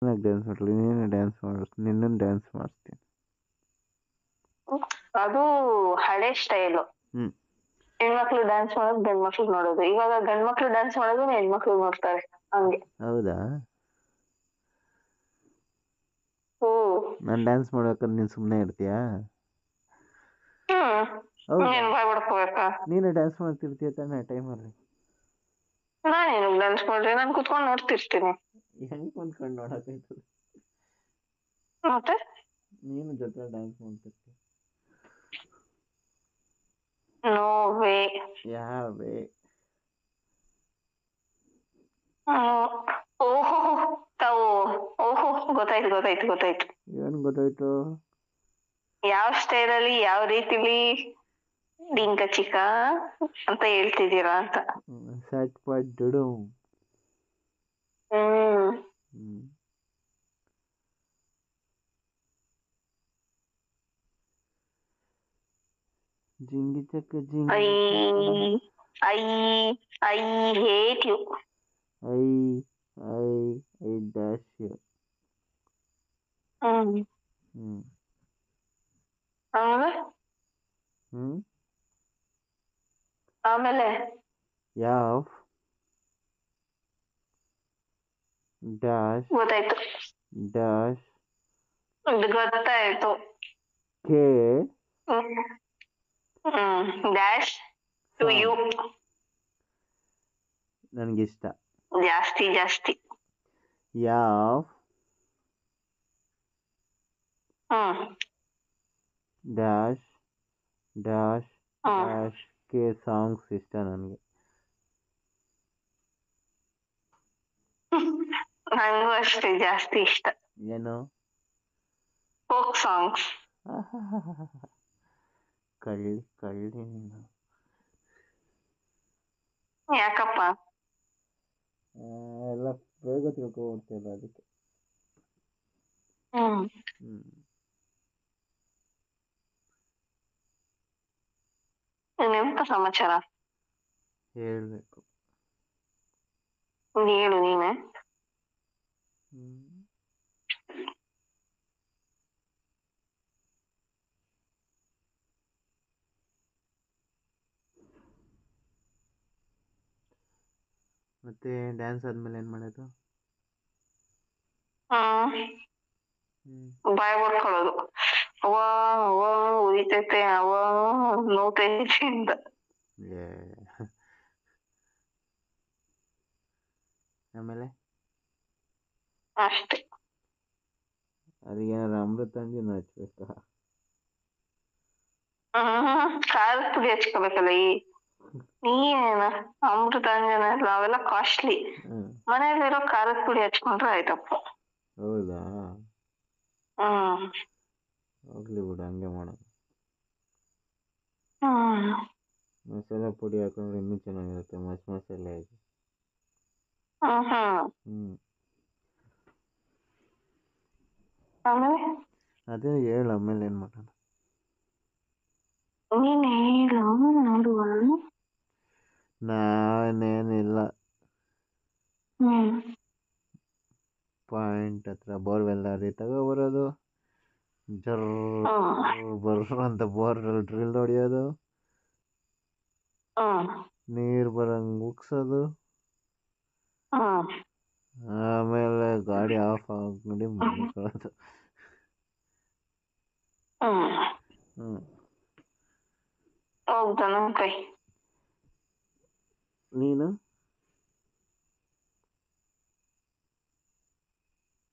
ನನಗೆ ಡ್ಯಾನ್ಸ್ ಮಾಡಲಿ, ನೀನು ಡ್ಯಾನ್ಸ್ ಮಾಡು, ನಿನ್ನನ್ನು ಡ್ಯಾನ್ಸ್ ಮಾಡಿಸ್ತೀನಿ. ಅದು ಹಳೆ ಸ್ಟೈಲು. ಹ್ಮ್ ಹೆಣ್ಮಕ್ಳು ಡ್ಯಾನ್ಸ್ ಮಾಡೋದು ಗಂಡ್ಮಕ್ಳು ನೋಡೋದು. ಇವಾಗ ಗಂಡ್ಮಕ್ಳು ಡ್ಯಾನ್ಸ್ ಮಾಡೋದು ಹೆಣ್ಮಕ್ಳು ನೋಡ್ತಾರೆ ಹಂಗೆ. ಹೌದಾ? ಓ ನಾನು ಡ್ಯಾನ್ಸ್ ಮಾಡ್ಬೇಕಾದ್ರೆ ನೀನು ಸುಮ್ಮನೆ ಇರ್ತೀಯಾ? ಹೌದಾ? ನೀನ್ ಬಾಯ್ ಬಿಡ್ಕೋಬೇಕಾ? ನೀನು ಡ್ಯಾನ್ಸ್ ಮಾಡ್ತಿರ್ತೀಯ ತಾನೇ ಟೈಮಲ್ಲಿ? ನಾನೇನು ಡ್ಯಾನ್ಸ್ ಮಾಡ್ರಿ, ನಾನು ಕುತ್ಕೊಂಡು ನೋಡ್ತಿರ್ತೀನಿ. ಹೆಂಗ್ ಕುಂತ್ಕೊಂಡು ನೋಡಕ್ಕಾಯ್ತದೆ? ಮತ್ತೆ ನೀನು ಜೊತೆ ಡ್ಯಾನ್ಸ್ ಮಾಡ್ತಿರ್ತೀಯ. No way. ಯಾವೇ? ಓಹೋ ತಾವು. ಓಹೋ ಗೊತ್ತಾಯ್ತು ಗೊತ್ತಾಯ್ತು ಗೊತ್ತಾಯ್ತು. ಏನು ಗೊತ್ತಾಯ್ತು? ಯಾವ ಸ್ಟೈಲಲ್ಲಿ ಯಾವ ರೀತಿಲಿ ಡಿಂಕ ಚಿಕ್ಕ ಅಂತ ಹೇಳ್ತಿದ್ದೀರಾ ಅಂತ. ಸಟ್ ಪಟ್ ಡುಡು. ಜಿಂಗಿ ಚಕ್ಕ ಜಿಂಗಿ I I hate you. I I I dash you. ಆಮೇಲೆ ಆಮೇಲೆ ಯಾವ ಡ್ಯಾಶ್ ಗೊತ್ತಾಯ್ತು ಡ್ಯಾಶ್ ಗೊತ್ತಾಯ್ತು. K dash to you. ನನಗಿಷ್ಟ ಜಾಸ್ತಿ ಜಾಸ್ತಿ. ಯಾವ dash dash dash K songs ಇಷ್ಟ ನನಗೆ. ನಂಗೂ ಅಷ್ಟೇ ಜಾಸ್ತಿ ಇಷ್ಟ. ಏನು? Folk songs. ಕಳ್ಳಿ ಕಳ್ಳಿ ನೀನು. ಯಾಕಪ್ಪ? ಎಲ್ಲ ಬೇಗ ತಿಳ್ಕೊಬಿಡ್ತಿಲ್ಲ ಅದಕ್ಕೆ. ಎಂತ ಸಮಾಚಾರ? ಹೇಳ್ಬೇಕು. ಹೇಳು ನೀನೆ. ಮತ್ತೆ ಡ್ಯಾನ್ಸ್ ಆದ್ಮೇಲೆ ಏನ್ ಮಾಡೋದು? ಬಾಯ್ ಬಿಡ್ಕೊಳ್ಳೋದು. ಅವ ಅವ ಉರಿತೈತೆ, ಅವ ನೋತೈತೆ ಅಂತ. ಆಮೇಲೆ ಅಷ್ಟೇ. ಅದಕ್ಕೇನಾರ ಅಮೃತಾಂಜನ್ ಹಚ್ಬೇಕಾ? ಖಾರದ ಪುಡಿ ಹಚ್ಕೋಬೇಕಲ್ಲ. ನೀನೇನ ಅಮೃತಾಂಜನ ಎಲ್ಲ ಅವೆಲ್ಲ ಕಾಸ್ಟ್ಲಿ. ಮನೆಯಲ್ಲಿರೋ ಖಾರದ ಪುಡಿ ಹಚ್ಕೊಂಡ್ರೆ ಆಯ್ತಪ್ಪ. ಹೌದಾ? ಹೋಗ್ಲಿ ಬಿಡು, ಹಂಗೆ ಮಾಡೋದು. ಮಸಾಲೆ ಪುಡಿ ಹಾಕೊಂಡ್ರೆ ಇನ್ನೂ ಚೆನ್ನಾಗಿರುತ್ತೆ, ಮಸಾಲೆ ಆಗಿ. ಆಮೇಲೆ ಅದೇ ಹೇಳು, ಆಮೇಲೆ ಏನ್ ಮಾಡೋಣ? ನೀನ್ ಹೇಳು ನೋಡುವ. ನಾನೇನಿಲ್ಲ, ಪಾಯಿಂಟ್ ಹತ್ರ ಬೋರ್ವೆಲ್ ದಾರಿ ತಗೋಬರೋದು, ಬರ್ರ ಅಂತ ಬೋರ್ವೆಲ್ ಡ್ರಿಲ್ ಹೊಡಿಯೋದು, ನೀರ್ ಬರಂಗ್ ಉಗ್ಸೋದು, ಆಮೇಲೆ ಗಾಡಿ ಆಫ್ ಮಾಡಿ ಮಲ್ಕೊಳ್ಳೋದು. ಹೌದಾ? ನನ್ ಕೈ ನೀನು?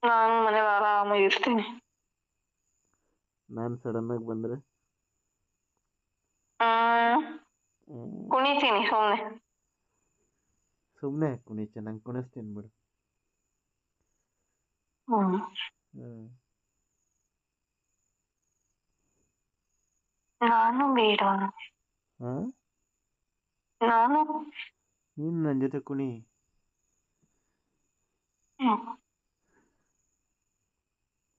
ನಾನು ಮನೇಲಿ ಆರಾಮಾಗಿ ಇರ್ತೀನಿ. ನಾನು ಸಡನ್ ಆಗಿ ಬಂದ್ರೆ ಕುಣಿತೀನಿ ಸುಮ್ನೆ. ಸುಮ್ಮನೆ ಕುಣಿಚೆ, ನಂಗೆ ಕುಣಿಸ್ತೀನಿ ಬಿಡು. ನಾನು ಬೇಡ. ನಾನು ನೀನು ನನ್ನ ಜೊತೆ ಕುಣಿ.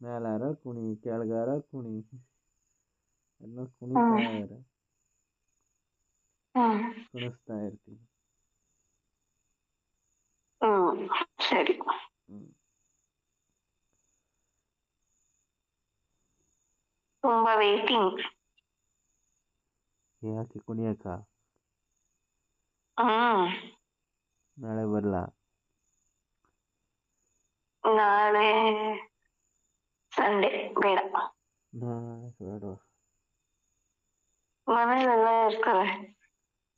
ಮೇಲಾರ ಕುಣಿ, ಕೆಳಗಾರ ಕುಣಿ, ಎಲ್ಲ ಕುಣಿತಾ ಇರ, ಕುಣಿಸ್ತಾ ಇರ್ತೀನಿ. ಸರಿ. ತುಂಬಾ ವೇಟಿಂಗ್. ಯಾಕೆ ಕುಣಿಯಕ್ಕ? ಹ್ಮ್. ನಾಳೆ ಬರ್ಲಾ? ನಾಳೆ ಸಂಡೇ ಬೇಡ. ಬೇಡವಾ? ಮನೇಲೆಲ್ಲ ಇರ್ತಾರೆ.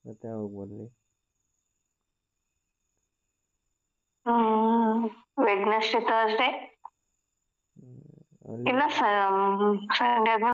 ಮತ್ತೆ ಯಾವಾಗ ಬರ್ಲಿ? ವೆಡ್ನೆಸ್ಡೇ ಥರ್ಸ್ಡೇ ಅಲ್ಲಿ ಇಲ್ಲ ಸಂಡೇ ಆದ್ಮೇಲೆ